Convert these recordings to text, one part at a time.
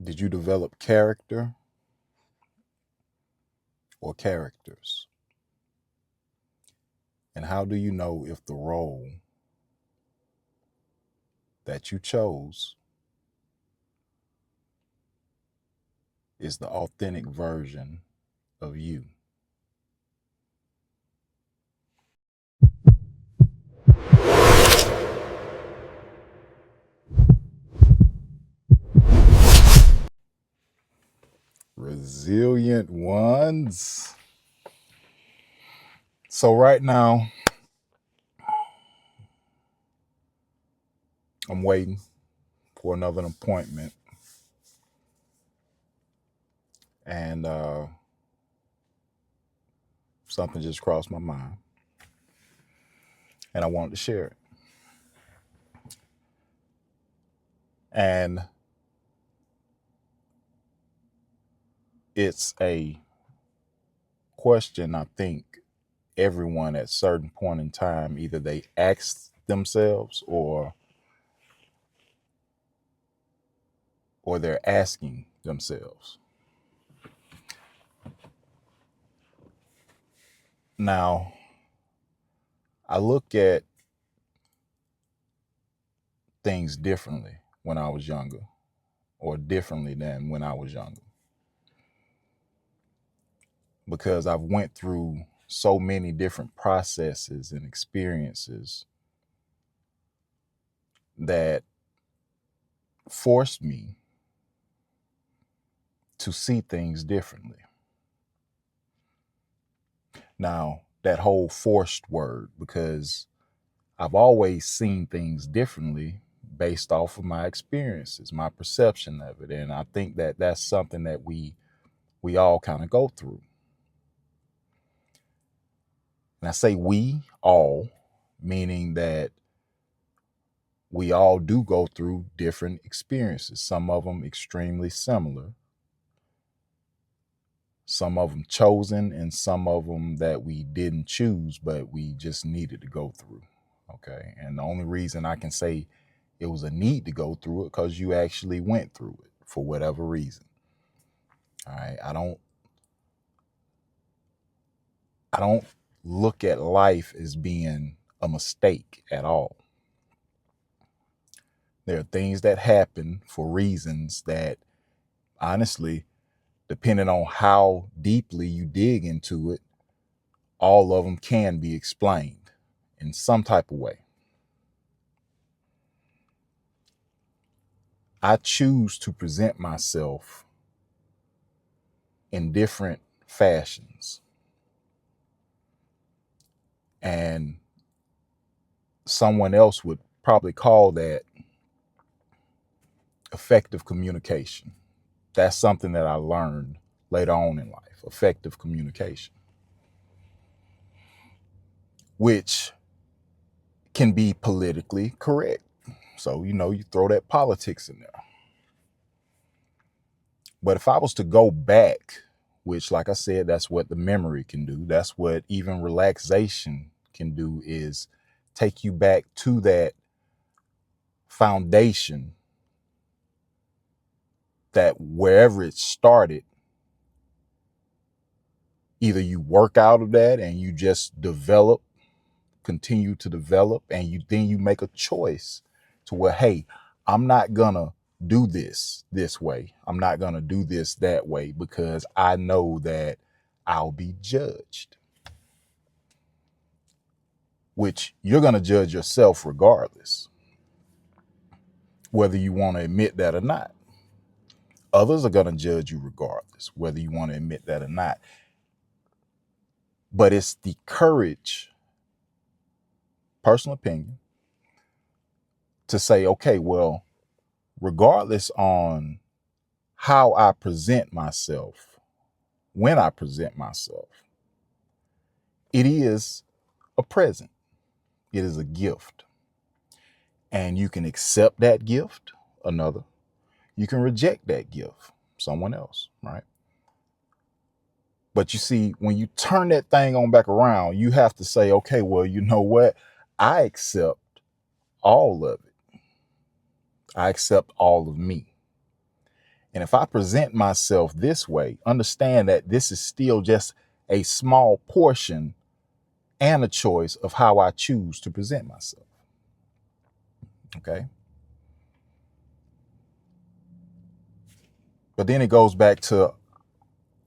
Did you develop character or characters? And how do you know if the role that you chose is the authentic version of you? Resilient ones. So right now, I'm waiting for another appointment, and something just crossed my mind, and I wanted to share it. And it's a question I think everyone at certain point in time, either they ask themselves or they're asking themselves. Now, I look at things differently when I was younger, or differently than when I was younger, because I've went through so many different processes and experiences that forced me to see things differently. Now, that whole forced word, because I've always seen things differently based off of my experiences, my perception of it. And I think that that's something that we all kind of go through. And I say we all, meaning that we all do go through different experiences, some of them extremely similar, some of them chosen, and some of them that we didn't choose, but we just needed to go through. Okay. And the only reason I can say it was a need to go through it because you actually went through it for whatever reason. All right. I don't look at life as being a mistake at all. There are things that happen for reasons that, honestly, depending on how deeply you dig into it, all of them can be explained in some type of way. I choose to present myself in different fashions. And someone else would probably call that effective communication. That's something that I learned later on in life, effective communication, which can be politically correct. So, you throw that politics in there. But if I was to go back, which, like I said, that's what the memory can do, that's what even relaxation can do, is take you back to that foundation, that wherever it started, either you work out of that and you just continue to develop, and you make a choice to where, hey, I'm not gonna do this way. I'm not gonna do this that way because I know that I'll be judged. Which you're gonna judge yourself regardless, whether you want to admit that or not. Others are gonna judge you regardless, whether you want to admit that or not. But it's the courage, personal opinion, to say, okay, well, regardless on how I present myself, when I present myself, it is a present. It is a gift. And you can accept that gift, another. You can reject that gift, someone else, right? But you see, when you turn that thing on back around, you have to say, okay, well, you know what? I accept all of it. I accept all of me. And if I present myself this way, understand that this is still just a small portion and a choice of how I choose to present myself. Okay. But then it goes back to,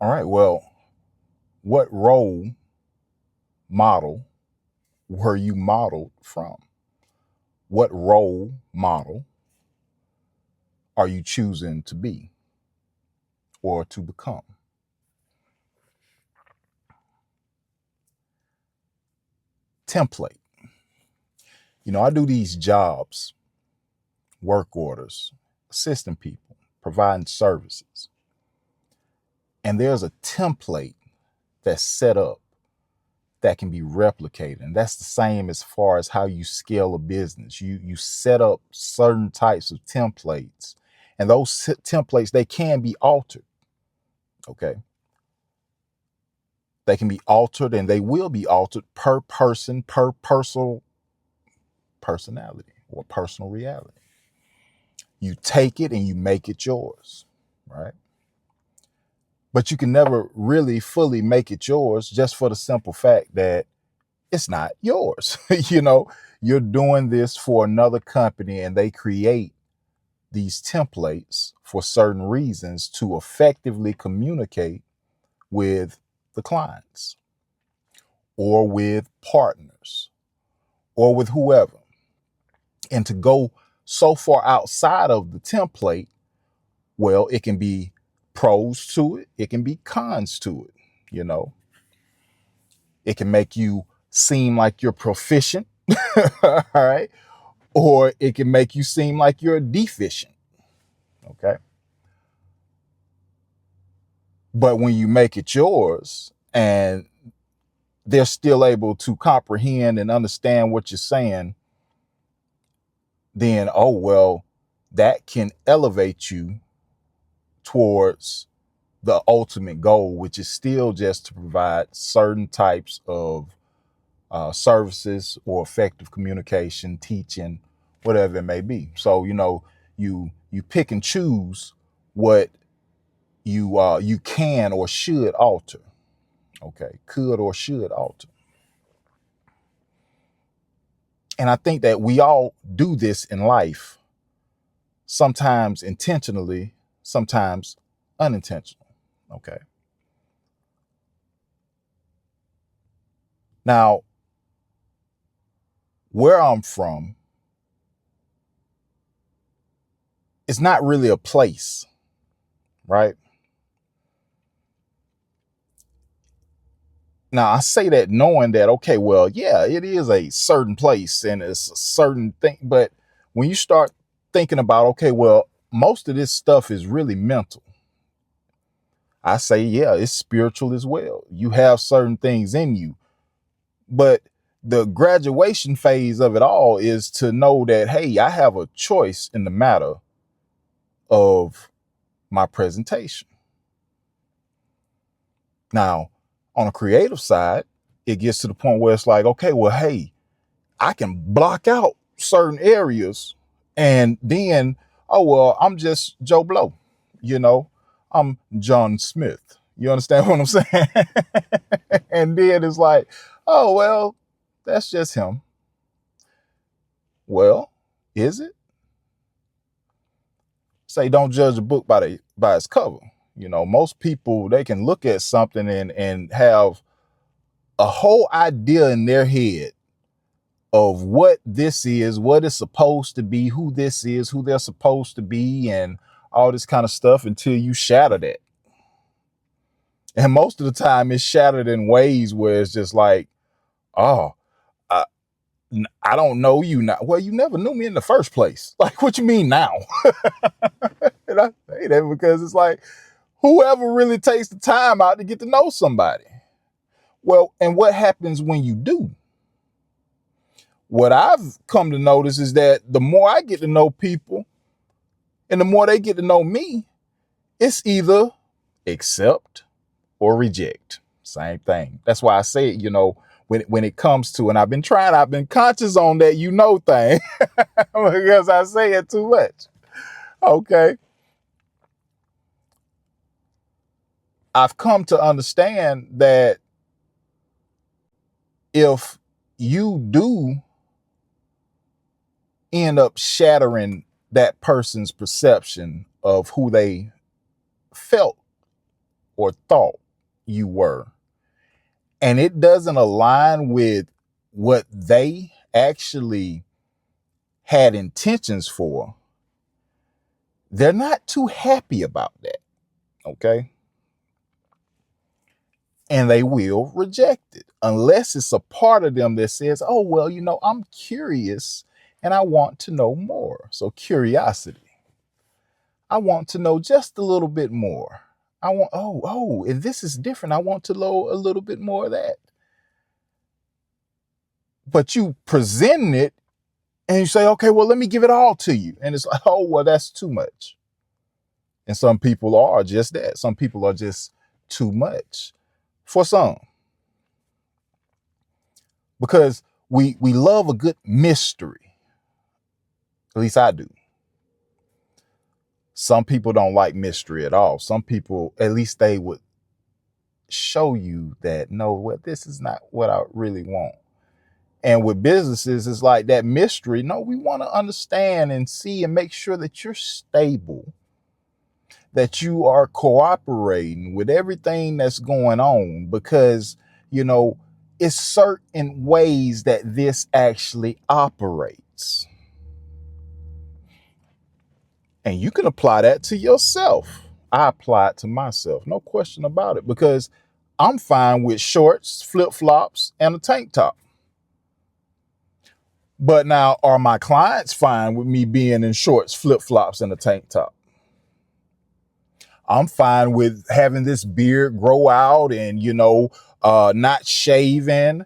all right, well, what role model were you modeled from? What role model are you choosing to be or to become? Template. I do these jobs, work orders, assisting people, providing services. And there's a template that's set up that can be replicated. And that's the same as far as how you scale a business. You set up certain types of templates, and those templates, they can be altered. Okay. They can be altered, and they will be altered per person, per personal personality or personal reality. You take it and you make it yours, right? But you can never really fully make it yours just for the simple fact that it's not yours. You're doing this for another company, and they create these templates for certain reasons to effectively communicate with the clients or with partners or with whoever. And to go so far outside of the template, well, it can be pros to it, it can be cons to it. It can make you seem like you're proficient, all right? Or it can make you seem like you're deficient, okay? But when you make it yours and they're still able to comprehend and understand what you're saying, then, oh, well, that can elevate you towards the ultimate goal, which is still just to provide certain types of services or effective communication, teaching, whatever it may be. So, you pick and choose what you can or should alter. Okay, could or should alter. And I think that we all do this in life, sometimes intentionally, sometimes unintentional. Okay. Now, where I'm from, it's not really a place, right? Now, I say that knowing that, okay, well, yeah, it is a certain place and it's a certain thing. But when you start thinking about, okay, well, most of this stuff is really mental. I say, yeah, it's spiritual as well. You have certain things in you. But the graduation phase of it all is to know that, hey, I have a choice in the matter of my presentation. Now, on a creative side, it gets to the point where it's like, okay, well, hey, I can block out certain areas and then, oh, well, I'm just Joe Blow. I'm John Smith. You understand what I'm saying? And then it's like, oh, well, that's just him. Well, is it? Say, don't judge a book by its cover. Most people, they can look at something and have a whole idea in their head of what this is, what it's supposed to be, who this is, who they're supposed to be, and all this kind of stuff until you shatter that. And most of the time it's shattered in ways where it's just like, oh, I don't know you now. Well, you never knew me in the first place. Like, what you mean now? And I say that because it's like, whoever really takes the time out to get to know somebody. Well, and what happens when you do? What I've come to notice is that the more I get to know people and the more they get to know me, it's either accept or reject. Same thing. That's why I say, when it comes to, and I've been conscious on that, thing, because I say it too much. Okay. I've come to understand that if you do end up shattering that person's perception of who they felt or thought you were, and it doesn't align with what they actually had intentions for, they're not too happy about that. Okay. And they will reject it unless it's a part of them that says, oh, well, I'm curious and I want to know more. So curiosity. I want to know just a little bit more. I want, and this is different. I want to know a little bit more of that. But you present it and you say, okay, well, let me give it all to you. And it's like, oh, well, that's too much. And some people are just that. Some people are just too much for some. Because we love a good mystery. At least I do. Some people don't like mystery at all. Some people, at least they would show you that, no, well, this is not what I really want. And with businesses, it's like that mystery. No, we want to understand and see and make sure that you're stable, that you are cooperating with everything that's going on, because, it's certain ways that this actually operates. And you can apply that to yourself. I apply it to myself, no question about it, because I'm fine with shorts, flip-flops, and a tank top. But now, are my clients fine with me being in shorts, flip-flops, and a tank top? I'm fine with having this beard grow out and, not shaving.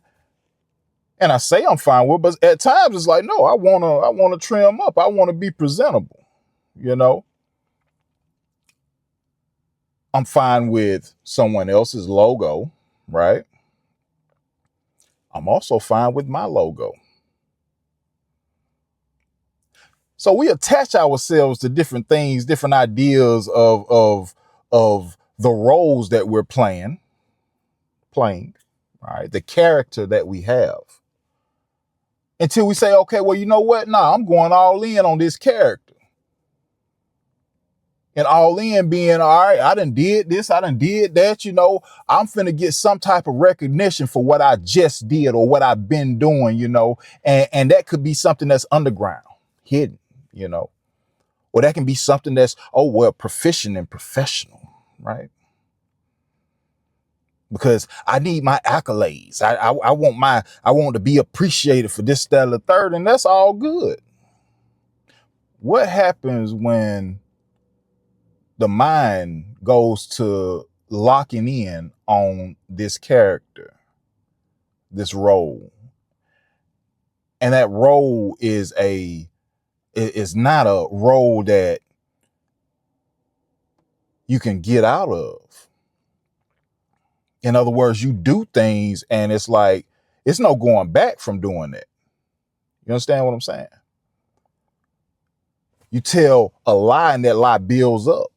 And I say I'm fine with it, but at times it's like, no, I want to trim up. I want to be presentable, I'm fine with someone else's logo, right? I'm also fine with my logo. So we attach ourselves to different things, different ideas of the roles that we're playing, right? The character that we have. Until we say, okay, well, you know what? Nah, I'm going all in on this character. And all in being, all right, I done did this, I done did that, I'm finna get some type of recognition for what I just did or what I've been doing, and that could be something that's underground, hidden, or that can be something that's, proficient and professional, right? Because I need my accolades. I want to be appreciated for this, that, and the third, and that's all good. What happens when the mind goes to locking in on this character, this role? And that role is not a role that you can get out of. In other words, you do things and it's like, it's no going back from doing that. You understand what I'm saying? You tell a lie and that lie builds up.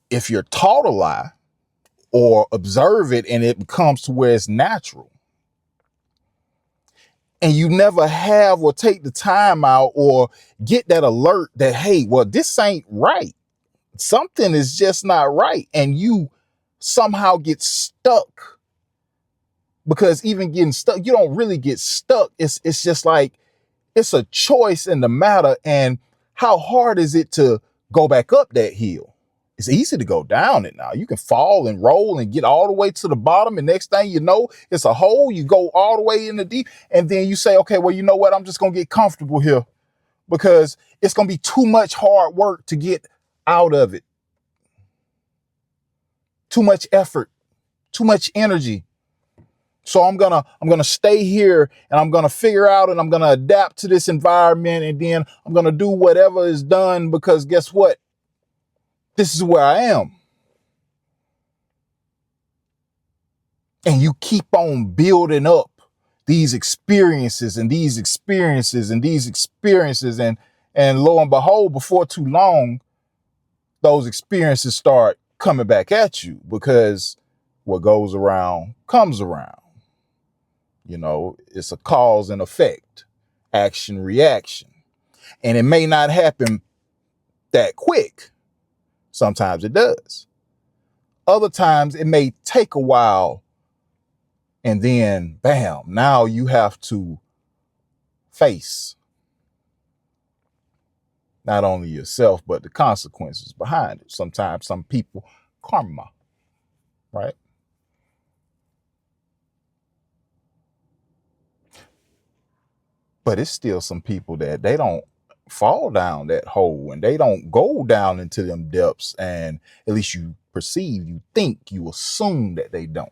If you're taught a lie or observe it and it becomes to where it's natural, and you never have or take the time out or get that alert that, hey, well, this ain't right. Something is just not right. And you somehow get stuck, because even getting stuck, you don't really get stuck. It's just like, it's a choice in the matter. And how hard is it to go back up that hill? It's easy to go down it now. You can fall and roll and get all the way to the bottom. And next thing you know, it's a hole. You go all the way in the deep. And then you say, okay, well, you know what? I'm just going to get comfortable here because it's going to be too much hard work to get out of it. Too much effort, too much energy. So I'm gonna stay here and I'm gonna figure out and I'm gonna adapt to this environment, and then I'm gonna do whatever is done, because guess what? This is where I am. And you keep on building up these experiences and these experiences and these experiences, and lo and behold, before too long, those experiences start coming back at you, because what goes around comes around. You know, it's a cause and effect, action, reaction. And it may not happen that quick. Sometimes it does. Other times it may take a while, and then bam, now you have to face not only yourself, but the consequences behind it. Sometimes some people, karma, right? But it's still some people that they don't fall down that hole, and they don't go down into them depths, and at least you perceive, you think, you assume that they don't.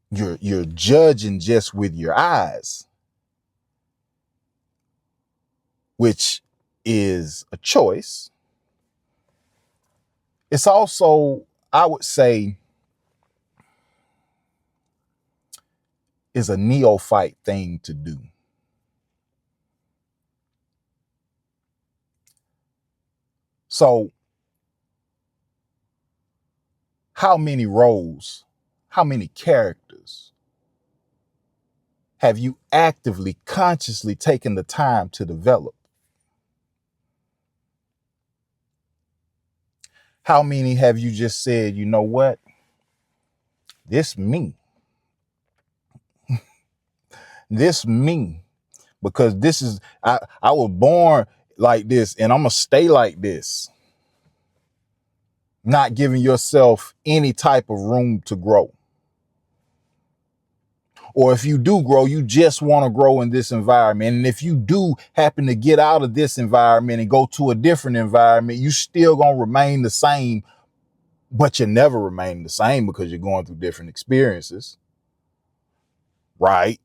You're judging just with your eyes, which is a choice. It's also, I would say, is a neophyte thing to do. So how many roles, how many characters have you actively, consciously taken the time to develop? How many have you just said, you know what? This me. This me. Because this is, I was born like this, and I'm going to stay like this. Not giving yourself any type of room to grow. Or if you do grow, you just want to grow in this environment. And if you do happen to get out of this environment and go to a different environment, you still going to remain the same, but you never remain the same because you're going through different experiences. Right?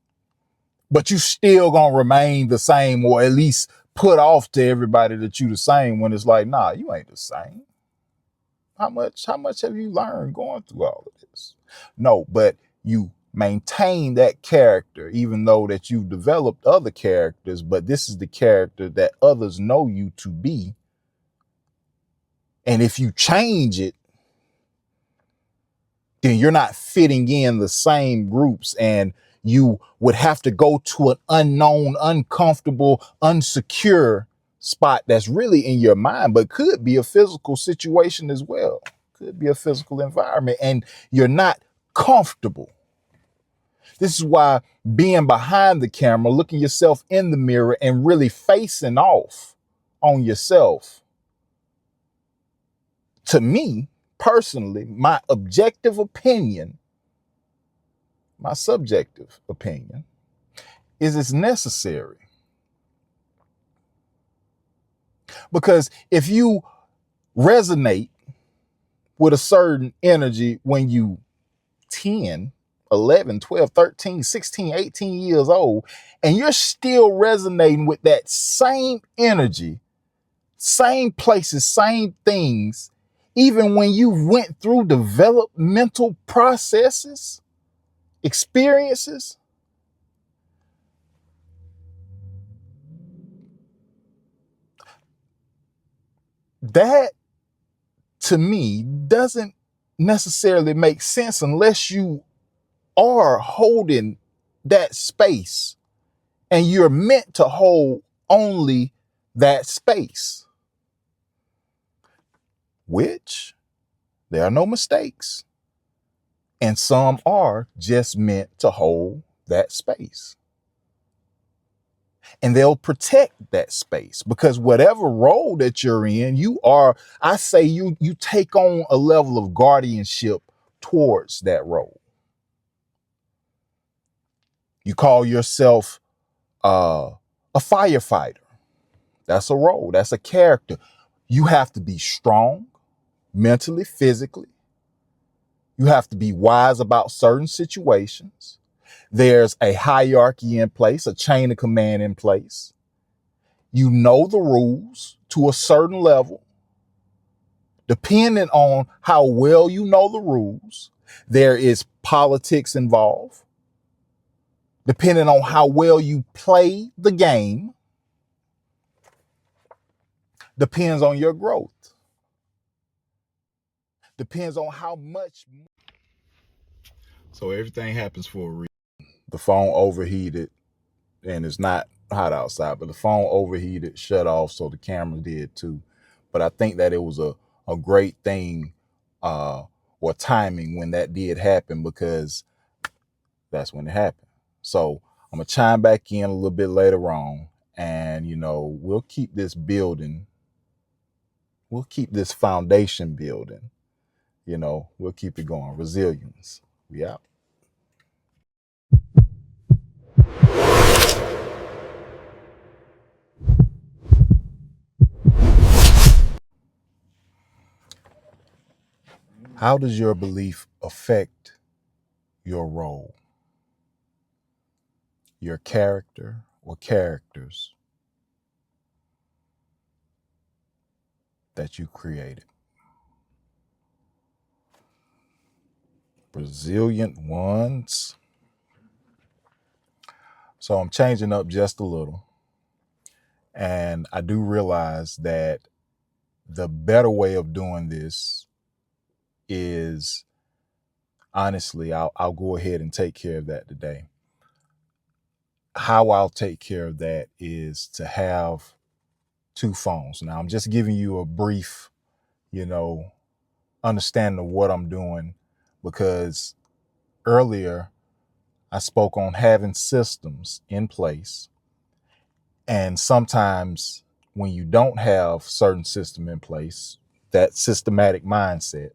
But you still going to remain the same, or at least put off to everybody that you the same, when it's like, nah, you ain't the same. How much have you learned going through all of this? No, but you maintain that character, even though that you've developed other characters, but this is the character that others know you to be. And if you change it, then you're not fitting in the same groups, and you would have to go to an unknown, uncomfortable, unsecure spot that's really in your mind, but could be a physical situation as well. Could be a physical environment, and you're not comfortable. This is why being behind the camera, looking yourself in the mirror and really facing off on yourself, to me personally, my objective opinion, my subjective opinion, is it's necessary. Because if you resonate with a certain energy when you 10, 11, 12, 13, 16, 18 years old, and you're still resonating with that same energy, same places, same things, even when you went through developmental processes, experiences, that to me doesn't necessarily make sense unless you are holding that space and you're meant to hold only that space, which there are no mistakes, and some are just meant to hold that space. And they'll protect that space, because whatever role that you're in, you are, I say you take on a level of guardianship towards that role. You call yourself a firefighter. That's a role. That's a character. You have to be strong mentally, physically. You have to be wise about certain situations. There's a hierarchy in place, a chain of command in place. You know the rules to a certain level. Depending on how well you know the rules, there is politics involved. Depending on how well you play the game, Depends on your growth. Depends on how much. So everything happens for a reason. The phone overheated, and it's not hot outside, but the phone overheated, shut off, so the camera did too. But I think that it was a great thing, uh, or timing when that did happen, because that's when it happened. So I'm gonna chime back in a little bit later on, and we'll keep this building, we'll keep this foundation building, we'll keep it going. Resilience. We out. How does your belief affect your role, your character or characters that you created? Resilient ones. So I'm changing up just a little. And I do realize that the better way of doing this is, honestly, I'll go ahead and take care of that today. How I'll take care of that is to have two phones. Now, I'm just giving you a brief, understanding of what I'm doing, because earlier I spoke on having systems in place. And sometimes when you don't have certain system in place, that systematic mindset,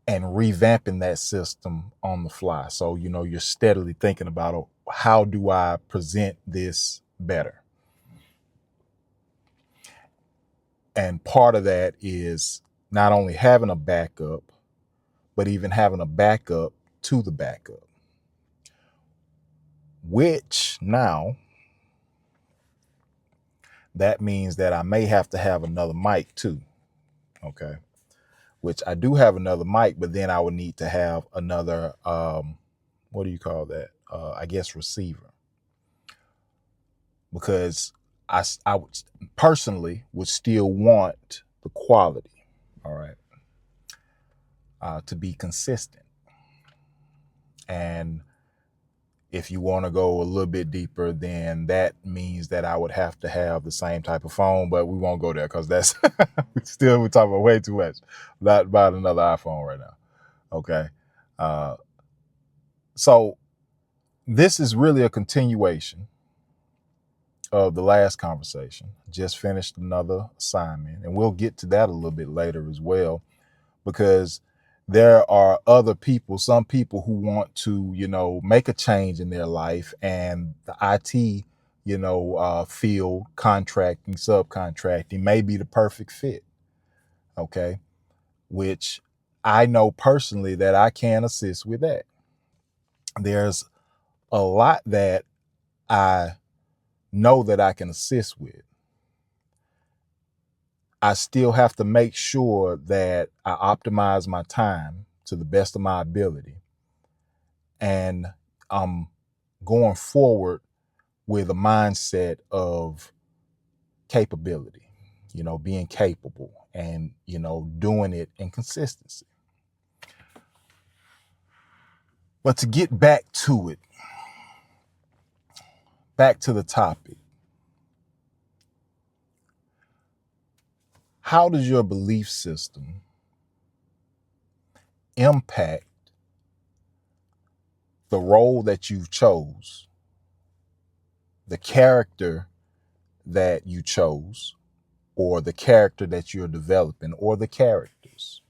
and revamping that system on the fly. So, you're steadily thinking about, oh, how do I present this better? And part of that is not only having a backup, but even having a backup to the backup, which now that means that I may have to have another mic too. Okay. Which I do have another mic, but then I would need to have another, what do you call that? I guess receiver, because I would personally would still want the quality, all right, to be consistent. And if you want to go a little bit deeper, then that means that I would have to have the same type of phone, but we won't go there because that's we're talking about way too much. Not about another iPhone right now. Okay. Uh, so this is really a continuation of the last conversation. Just finished another assignment, and we'll get to that a little bit later as well, because there are other people, some people who want to, make a change in their life, and the IT, field, contracting, subcontracting may be the perfect fit. Okay. Which I know personally that I can assist with that. There's a lot that I know that I can assist with. I still have to make sure that I optimize my time to the best of my ability. And I'm going forward with a mindset of capability, being capable, and, doing it in consistency. But to get back to it, back to the topic, how does your belief system impact the role that you chose, the character that you chose, or the character that you're developing, or the characters?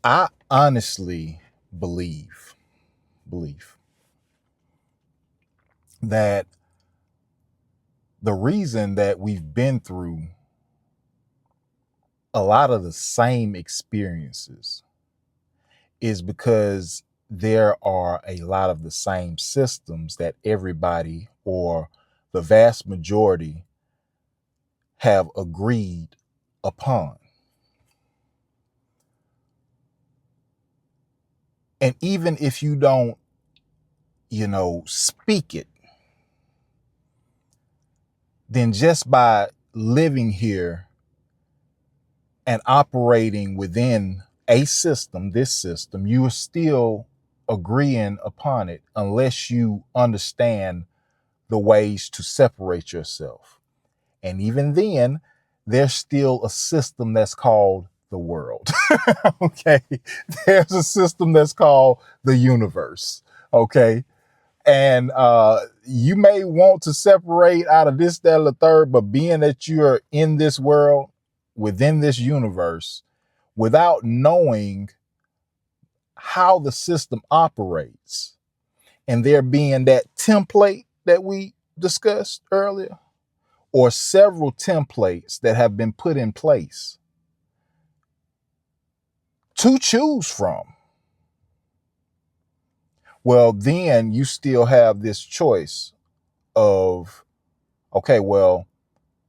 I honestly believe that the reason that we've been through a lot of the same experiences is because there are a lot of the same systems that everybody, or the vast majority, have agreed upon. And even if you don't speak it, then just by living here and operating within a system, this system, you are still agreeing upon it unless you understand the ways to separate yourself. And even then, there's still a system that's called the world. Okay. There's a system that's called the universe. Okay. And you may want to separate out of this, that, or the third, but being that you're in this world, within this universe, without knowing how the system operates, and there being that template that we discussed earlier, or several templates that have been put in place to choose from, well, then you still have this choice of, okay, well,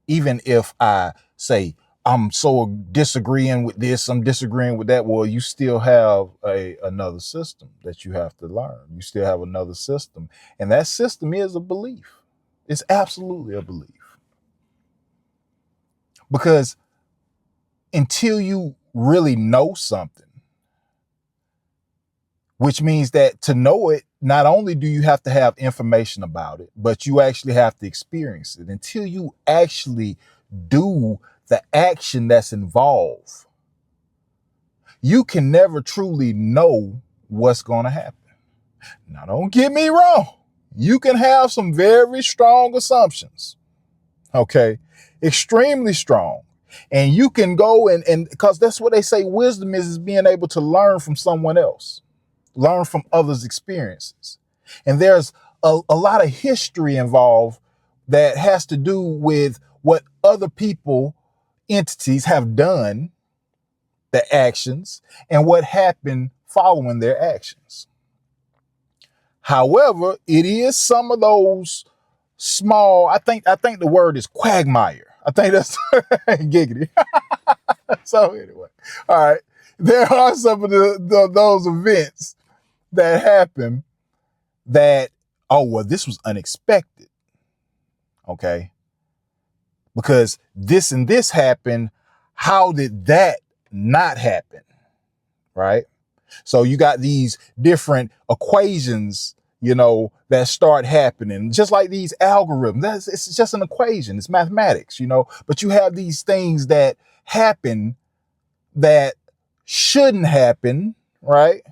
even if I say I'm so disagreeing with this, I'm disagreeing with that, well, you still have another system that you have to learn. You still have another system. And that system is a belief. It's absolutely a belief. Because until you really know something, which means that to know it, not only do you have to have information about it, but you actually have to experience it. Until you actually do the action that's involved, you can never truly know what's going to happen. Now, don't get me wrong. You can have some very strong assumptions. Okay. Extremely strong. And you can go and because that's what they say wisdom is being able to learn from someone else, learn from others' experiences. And there's a lot of history involved that has to do with what other people, entities have done, the actions, and what happened following their actions. However, it is some of those small, I think the word is quagmire. I think that's giggity. So anyway, all right. There are some of those events that happen that, oh, well, this was unexpected. Okay. Because this and this happened. How did that not happen? Right. So you got these different equations, that start happening, just like these algorithms. It's just an equation. It's mathematics, but you have these things that happen that shouldn't happen, right?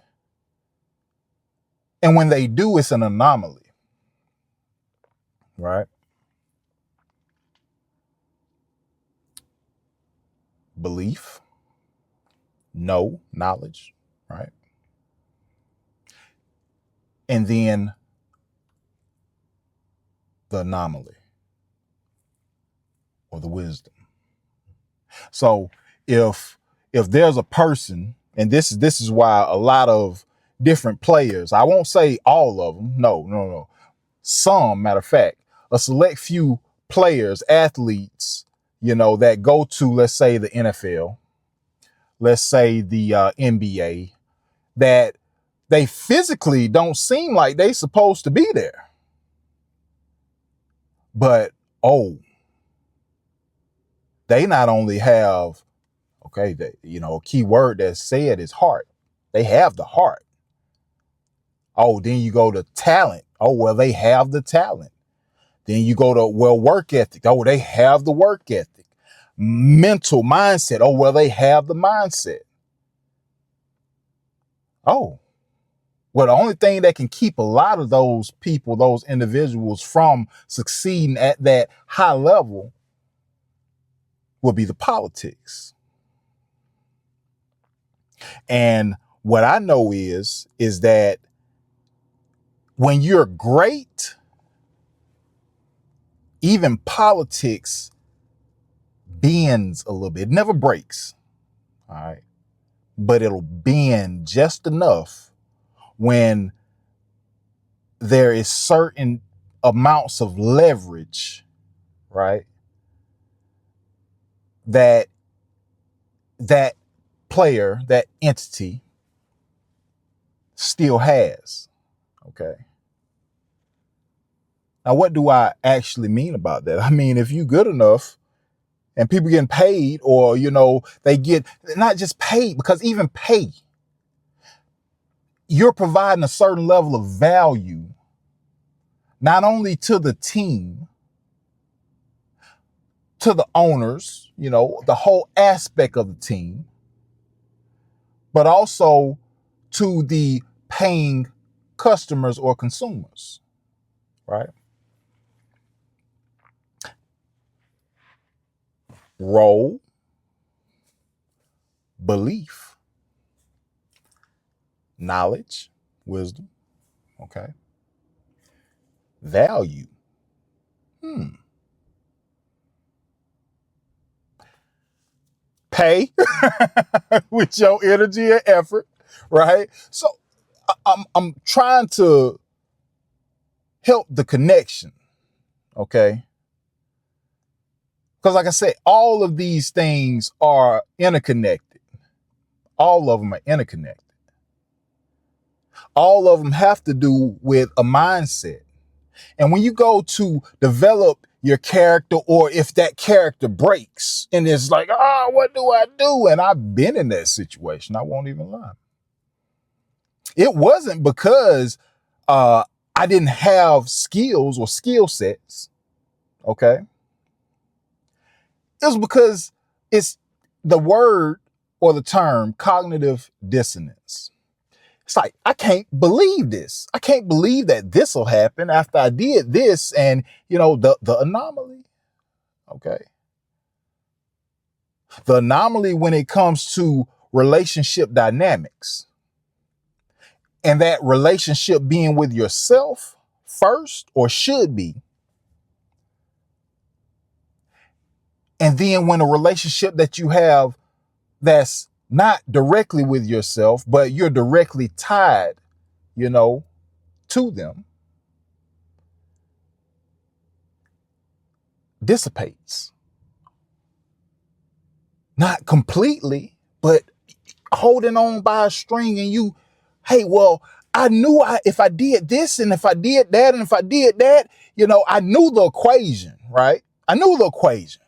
And when they do, it's an anomaly, right? Belief, knowledge, right? And then the anomaly or the wisdom. So if there's a person, and this is why a lot of different players, I won't say all of them, no, some, matter of fact, a select few players, athletes, that go to, let's say, the NFL, let's say the NBA, that they physically don't seem like they supposed to be there. But, they not only have, okay, a key word that's said is heart. They have the heart. Oh, then you go to talent. Oh, well, they have the talent. Then you go to, well, work ethic. Oh, they have the work ethic. Mental mindset. Oh, well, they have the mindset. Oh, well, the only thing that can keep a lot of those people, those individuals from succeeding at that high level will be the politics. And what I know is that when you're great, even politics bends a little bit. It never breaks. All right. But it'll bend just enough when there is certain amounts of leverage, right? That player, that entity still has. Okay. Now, what do I actually mean about that? I mean, if you good enough and people getting paid, or, they get not just paid, because even pay, you're providing a certain level of value, not only to the team, to the owners, the whole aspect of the team, but also to the paying customers or consumers, right? Role, belief, knowledge, wisdom, okay? Value. Pay with your energy and effort, right? So I'm trying to help the connection, okay? Because like I said, all of these things are interconnected. All of them are interconnected. All of them have to do with a mindset. And when you go to develop your character, or if that character breaks and it's like, what do I do? And I've been in that situation. I won't even lie. It wasn't because I didn't have skills or skill sets. Okay. It was because it's the word or the term cognitive dissonance. It's like, I can't believe this. I can't believe that this will happen after I did this. And, the anomaly. Okay. The anomaly when it comes to relationship dynamics, and that relationship being with yourself first, or should be. And then when a relationship that you have that's not directly with yourself, but you're directly tied, to them, dissipates. Not completely, but holding on by a string, and hey, well, I knew if I did this and if I did that and if I did that, I knew the equation, right? I knew the equation.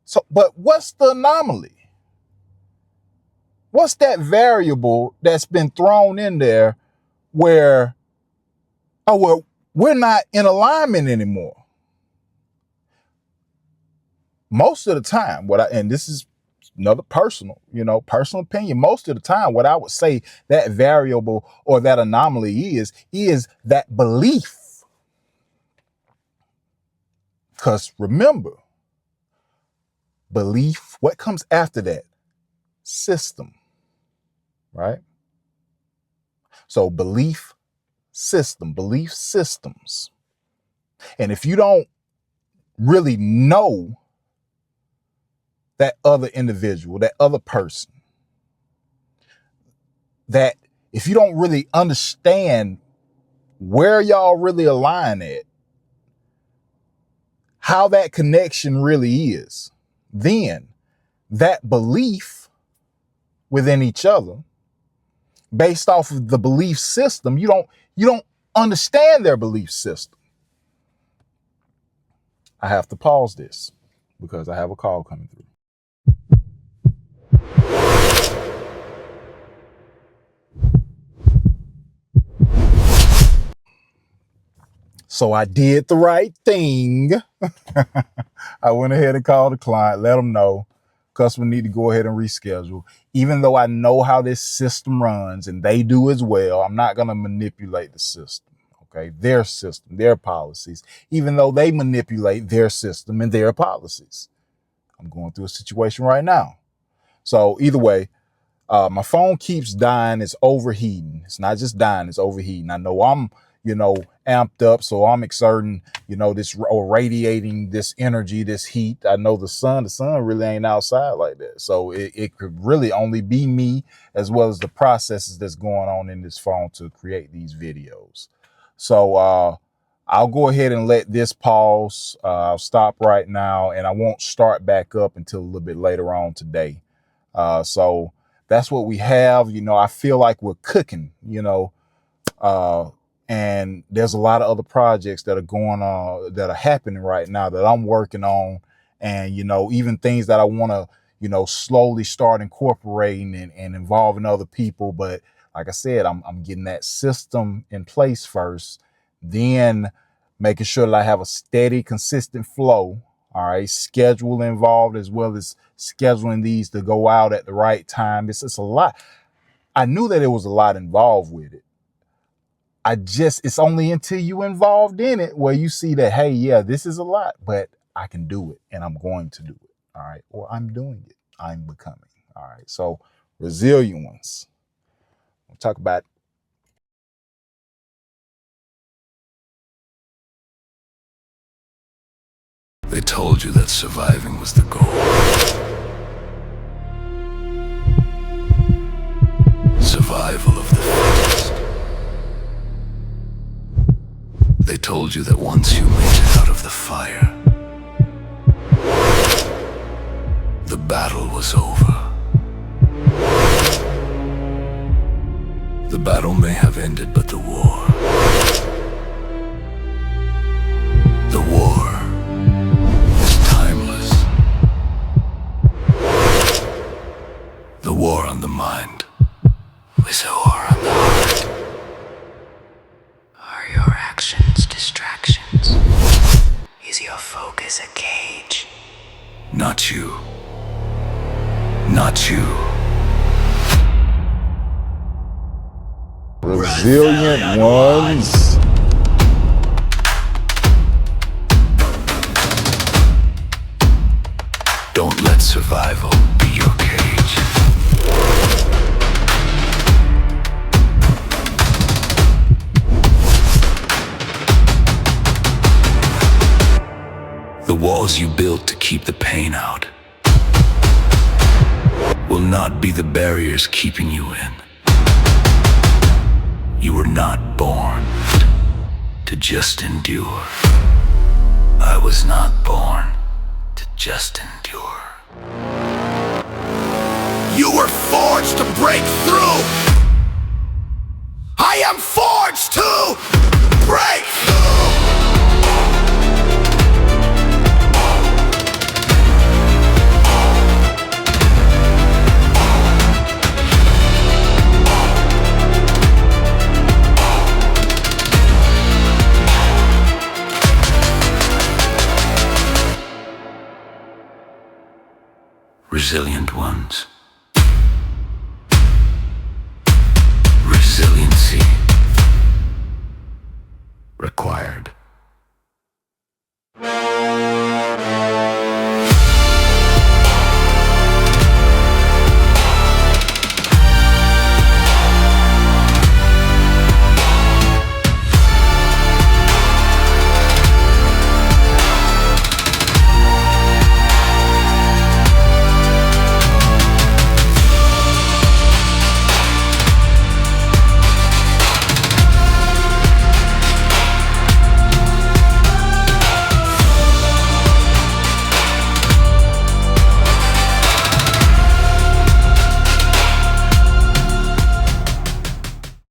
So, but what's the anomaly? What's that variable that's been thrown in there where, we're not in alignment anymore? Most of the time, and this is another personal opinion, most of the time, what I would say that variable or that anomaly is that belief. Because remember, belief, what comes after that? System, right? So belief systems. And if you don't really know that other individual, that other person, that if you don't really understand where y'all really align at, how that connection really is, then that belief within each other, based off of the belief system, you don't understand their belief system. I have to pause this because I have a call coming through. So I did the right thing. I went ahead and called the client, let them know customer need to go ahead and reschedule. Even though I know how this system runs and they do as well, I'm not going to manipulate the system. Okay. Their system, their policies, even though they manipulate their system and their policies. I'm going through a situation right now. So either way, my phone keeps dying. It's overheating. It's not just dying, it's overheating. I know I'm, amped up. So I'm exerting, this or radiating this energy, this heat. I know the sun really ain't outside like that. So it could really only be me, as well as the processes that's going on in this phone to create these videos. So I'll go ahead and let this pause. I'll stop right now, and I won't start back up until a little bit later on today. So that's what we have. I feel like we're cooking, And there's a lot of other projects that are going on, that are happening right now that I'm working on. And, even things that I want to, slowly start incorporating and involving other people. But like I said, I'm getting that system in place first, then making sure that I have a steady, consistent flow. All right. Schedule involved, as well as scheduling these to go out at the right time. It's a lot. I knew that it was a lot involved with it. It's only until you involved in it where you see that, hey, yeah, this is a lot, but I can do it, and I'm going to do it. All right. Or I'm doing it. I'm becoming. All right. So resilient ones. We'll talk about. They told you that surviving was the goal. Survival of the fittest. They told you that once you made it out of the fire, the battle was over. The battle may have ended, but the war is timeless. The war on the mind is a war on the heart. Are your actions distractions? Is your focus a cage? Not you. Not you. Resilient ones. Don't let survival be your cage. The walls you built to keep the pain out will not be the barriers keeping you in. You were not born to just endure. I was not born to just endure. You were forged to break through. I am forged to break through. Resilient ones.